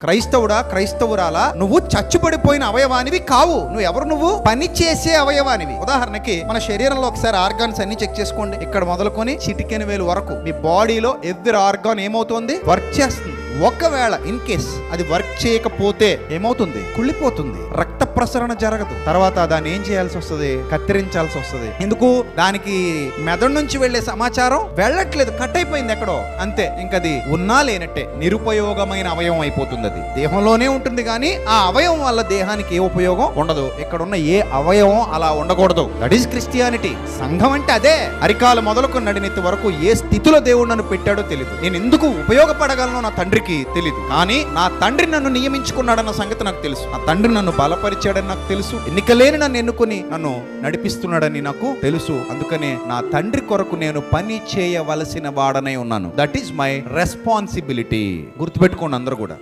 క్రైస్తవుడా, క్రైస్తవురాలా, నువ్వు చచ్చుబడిపోయిన అవయవానివి కావు. నువ్వు పని చేసే అవయవానివి. ఉదాహరణకి మన శరీరంలో ఒకసారి ఆర్గాన్స్ అన్ని చెక్ చేసుకోండి. ఇక్కడ మొదలుకొని చిటికెన వేలు వరకు మీ బాడీలో ఎవ్రీ ఆర్గాన్ ఏమవుతుంది? వర్క్ చేస్తుంది. ఒకవేళ ఇన్ కేస్ అది వర్క్ చేయకపోతే ఏమవుతుంది? కుళ్ళిపోతుంది, రక్త ప్రసరణ జరగదు. తర్వాత దాన్ని ఏం చేయాల్సి వస్తుంది? కత్తిరించాల్సి వస్తుంది. ఎందుకు? దానికి మెదడు నుంచి వెళ్లే సమాచారం వెళ్ళట్లేదు, కట్ అయిపోయింది ఎక్కడో, అంతే. ఇంకది ఉన్నా లేనట్టే నిరుపయోగమైన అవయవం అయిపోతుంది. అది దేహంలోనే ఉంటుంది కానీ ఆ అవయవం వల్ల దేహానికి ఏ ఉపయోగం ఉండదు. ఇక్కడ ఉన్న ఏ అవయవం అలా ఉండకూడదు. That is Christianity. సంఘం అంటే అదే. అరికాలు మొదలుకొని నడినెత్తి వరకు ఏ స్థితిలో దేవుడు నన్ను పెట్టాడో తెలియదు. నేను ఎందుకు ఉపయోగపడగలను నా తండ్రికి తెలీదు, కానీ నా తండ్రి నన్ను నియమించుకున్నాడన్న సంగతి నాకు తెలుసు. నా తండ్రి నన్ను బలపరిచాడని నాకు తెలుసు. ఎన్నికలేని నన్ను ఎన్నుకొని నన్ను నడిపిస్తున్నాడని నాకు తెలుసు. అందుకనే నా తండ్రి కొరకు నేను పని చేయవలసిన వాడనై ఉన్నాను. That is my responsibility. గుర్తుపెట్టుకోండి అందరూ కూడా.